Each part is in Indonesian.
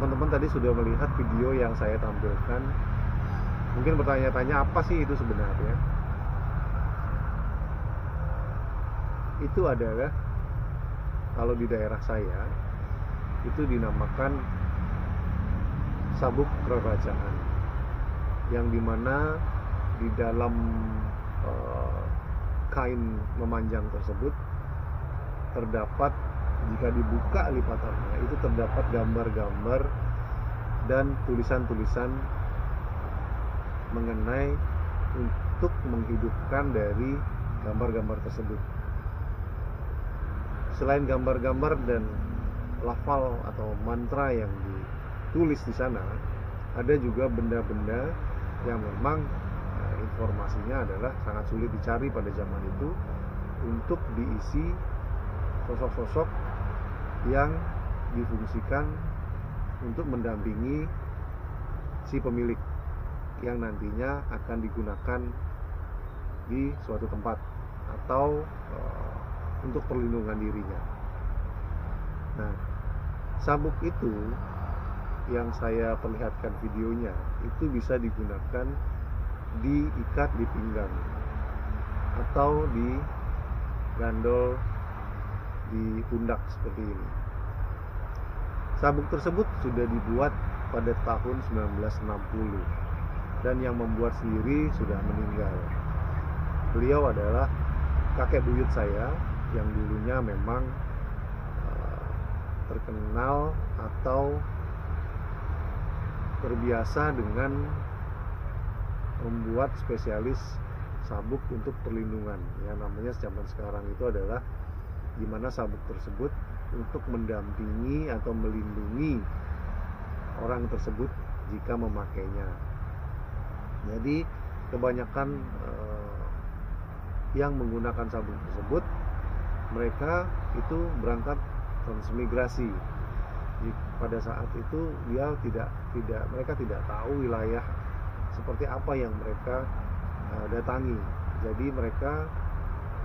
teman-teman tadi sudah melihat video yang saya tampilkan. Mungkin bertanya-tanya apa sih itu sebenarnya? Itu adalah kalau di daerah saya itu dinamakan sabuk kerajaan, yang dimana di dalam kain memanjang tersebut terdapat, jika dibuka lipatannya, itu terdapat gambar-gambar dan tulisan-tulisan mengenai untuk menghidupkan dari gambar-gambar tersebut. Selain gambar-gambar dan lafal atau mantra yang ditulis di sana, ada juga benda-benda yang memang informasinya adalah sangat sulit dicari pada zaman itu, untuk diisi sosok-sosok yang difungsikan untuk mendampingi si pemilik yang nantinya akan digunakan di suatu tempat atau untuk perlindungan dirinya. Nah, sabuk itu yang saya perlihatkan videonya itu bisa digunakan diikat di pinggang atau digandol di pundak seperti ini. Sabuk tersebut sudah dibuat pada tahun 1960 dan yang membuat sendiri sudah meninggal. Beliau adalah kakek buyut saya yang dulunya memang terkenal atau terbiasa dengan membuat spesialis sabuk untuk perlindungan. Yang namanya zaman sekarang itu adalah di mana sabuk tersebut untuk mendampingi atau melindungi orang tersebut jika memakainya. Jadi kebanyakan yang menggunakan sabuk tersebut, mereka itu berangkat transmigrasi. Pada saat itu mereka tidak tahu wilayah seperti apa yang mereka datangi. Jadi mereka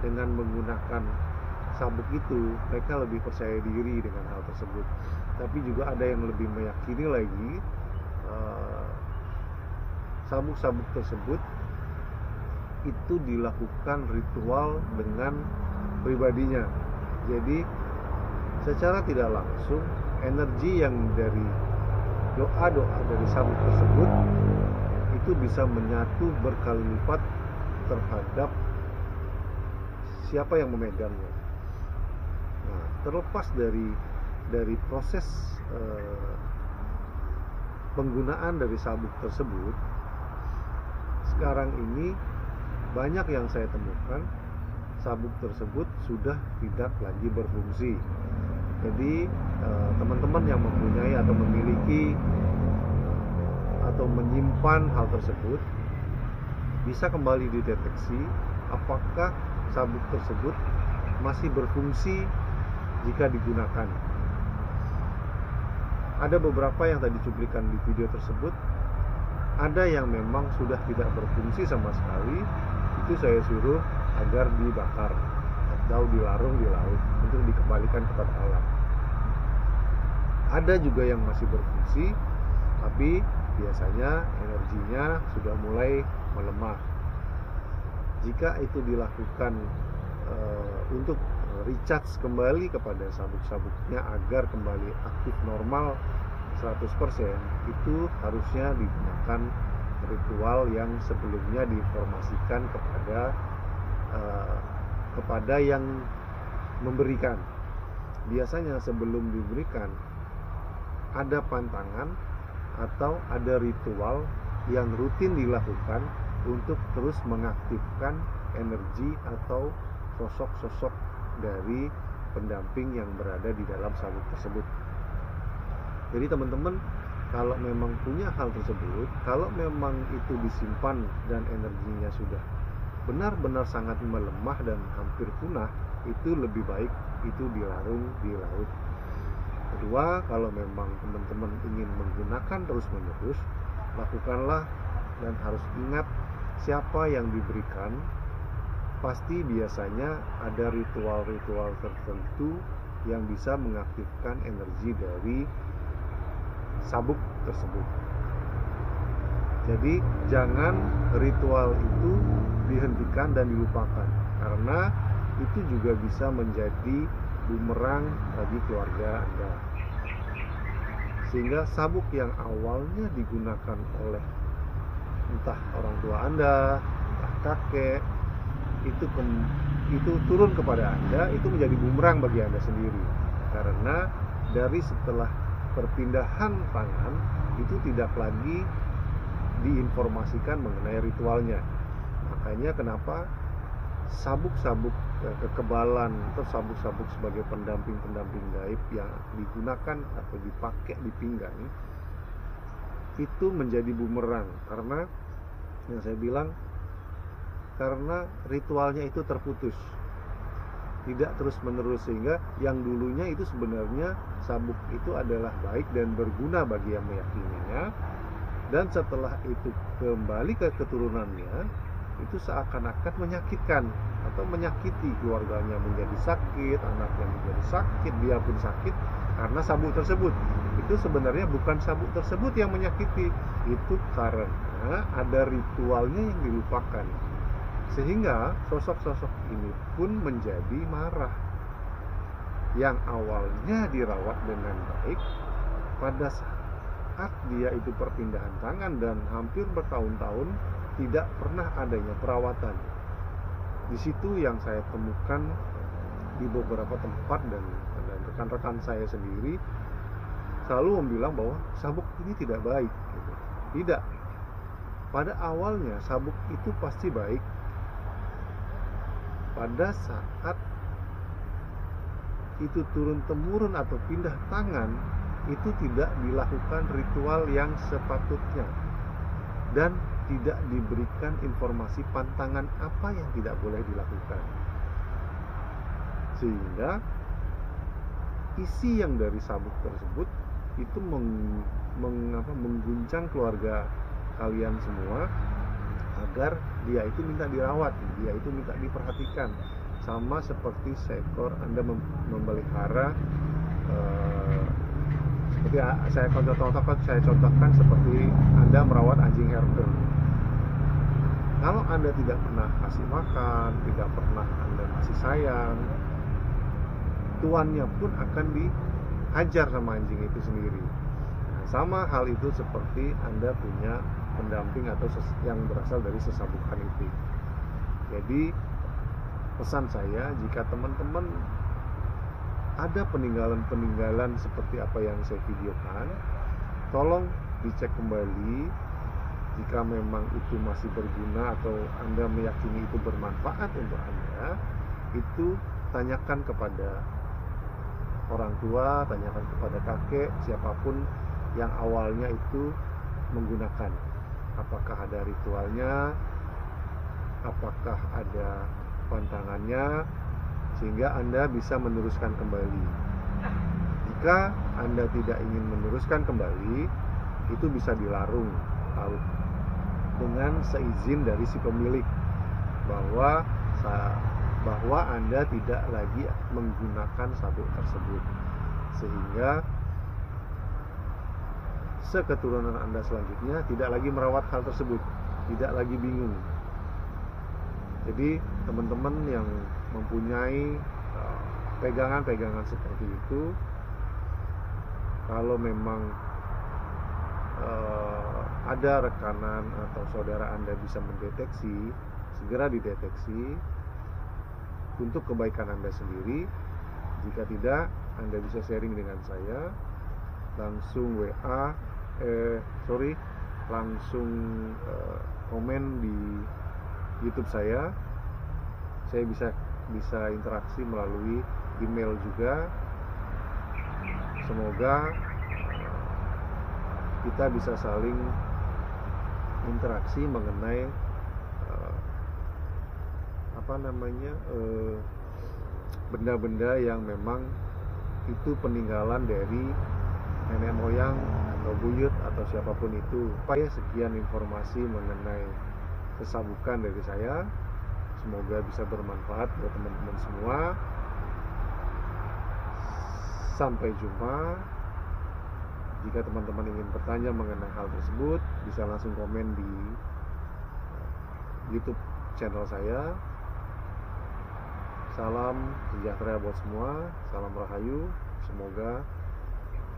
dengan menggunakan sabuk itu, mereka lebih percaya diri dengan hal tersebut. Tapi juga ada yang lebih meyakini lagi sabuk-sabuk tersebut itu dilakukan ritual dengan pribadinya. Jadi secara tidak langsung energi yang dari doa-doa dari sabuk tersebut itu bisa menyatu berkali lipat terhadap siapa yang memegangnya. Nah, terlepas dari proses penggunaan dari sabuk tersebut, sekarang ini banyak yang saya temukan sabuk tersebut sudah tidak lagi berfungsi. Jadi teman-teman yang mempunyai atau memiliki atau menyimpan hal tersebut bisa kembali dideteksi apakah sabuk tersebut masih berfungsi jika digunakan. Ada beberapa yang tadi cuplikan di video tersebut, ada yang memang sudah tidak berfungsi sama sekali. Itu saya suruh agar dibakar atau dilarung di laut untuk dikembalikan kepada alam. Ada juga yang masih berfungsi, tapi biasanya energinya sudah mulai melemah. Jika itu dilakukan untuk recharge kembali kepada sabuk-sabuknya agar kembali aktif normal 100%, itu harusnya digunakan ritual yang sebelumnya diinformasikan kepada yang memberikan. Biasanya sebelum diberikan ada pantangan atau ada ritual yang rutin dilakukan untuk terus mengaktifkan energi atau sosok-sosok dari pendamping yang berada di dalam sabuk tersebut. Jadi teman-teman, kalau memang punya hal tersebut, kalau memang itu disimpan dan energinya sudah benar-benar sangat melemah dan hampir punah, itu lebih baik itu dilarung di laut. Kedua, kalau memang teman-teman ingin menggunakan terus-menerus, lakukanlah dan harus ingat siapa yang diberikan. Pasti biasanya ada ritual-ritual tertentu yang bisa mengaktifkan energi dari sabuk tersebut. Jadi jangan ritual itu dihentikan dan dilupakan, karena itu juga bisa menjadi bumerang bagi keluarga Anda. Sehingga sabuk yang awalnya digunakan oleh entah orang tua Anda, entah kakek, itu turun kepada Anda, itu menjadi bumerang bagi Anda sendiri. Karena dari setelah perpindahan tangan itu tidak lagi diinformasikan mengenai ritualnya. Makanya kenapa sabuk-sabuk kekebalan atau sabuk-sabuk sebagai pendamping-pendamping gaib yang digunakan atau dipakai di pinggang itu menjadi bumerang, karena yang saya bilang, karena ritualnya itu terputus, tidak terus menerus, sehingga yang dulunya itu sebenarnya sabuk itu adalah baik dan berguna bagi yang meyakininya, dan setelah itu kembali ke keturunannya itu seakan-akan menyakitkan atau menyakiti keluarganya, menjadi sakit, anaknya menjadi sakit, dia pun sakit karena sabuk tersebut. Itu sebenarnya bukan sabuk tersebut yang menyakiti, itu karena ada ritualnya yang dilupakan, sehingga sosok-sosok ini pun menjadi marah. Yang awalnya dirawat dengan baik, pada saat dia itu perpindahan tangan dan hampir bertahun-tahun tidak pernah adanya perawatan. Di situ yang saya temukan di beberapa tempat, dan rekan-rekan saya sendiri selalu membilang bahwa sabuk ini tidak baik gitu. Tidak. Pada awalnya sabuk itu pasti baik pada saat itu turun-temurun atau pindah tangan, itu tidak dilakukan ritual yang sepatutnya dan tidak diberikan informasi pantangan apa yang tidak boleh dilakukan, sehingga isi yang dari sabuk tersebut itu mengguncang keluarga kalian semua, agar dia itu minta dirawat, dia itu minta diperhatikan, sama seperti seekor Anda memelihara seperti saya contohkan seperti Anda merawat anjing herder. Kalau Anda tidak pernah kasih makan, tidak pernah Anda kasih sayang, tuannya pun akan dihajar sama anjing itu sendiri. Nah, sama hal itu seperti Anda punya pendamping atau yang berasal dari sesabukan itu. Jadi pesan saya, jika teman-teman ada peninggalan-peninggalan seperti apa yang saya videokan, tolong dicek kembali. Jika memang itu masih berguna atau Anda meyakini itu bermanfaat untuk Anda, itu tanyakan kepada orang tua, tanyakan kepada kakek, siapapun yang awalnya itu menggunakan. Apakah ada ritualnya, apakah ada pantangannya, sehingga Anda bisa meneruskan kembali. Jika Anda tidak ingin meneruskan kembali, itu bisa dilarung dengan seizin dari si pemilik bahwa Anda tidak lagi menggunakan sabuk tersebut, sehingga seketurunan Anda selanjutnya tidak lagi merawat hal tersebut, tidak lagi bingung. Jadi teman-teman yang mempunyai pegangan-pegangan seperti itu, kalau memang ada rekanan atau saudara Anda bisa mendeteksi, segera dideteksi untuk kebaikan Anda sendiri. Jika tidak, Anda bisa sharing dengan saya, langsung langsung komen di YouTube saya. Saya bisa interaksi melalui email juga. Semoga kita bisa saling interaksi mengenai benda-benda yang memang itu peninggalan dari nenek moyang atau buyut atau siapapun itu. Sekian informasi mengenai sesabukan dari saya. Semoga bisa bermanfaat buat teman-teman semua. Sampai jumpa. Jika teman-teman ingin bertanya mengenai hal tersebut, bisa langsung komen di YouTube channel saya. Salam sejahtera buat semua, salam rahayu. Semoga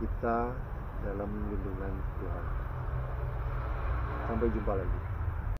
kita dalam lindungan Tuhan. Sampai jumpa lagi.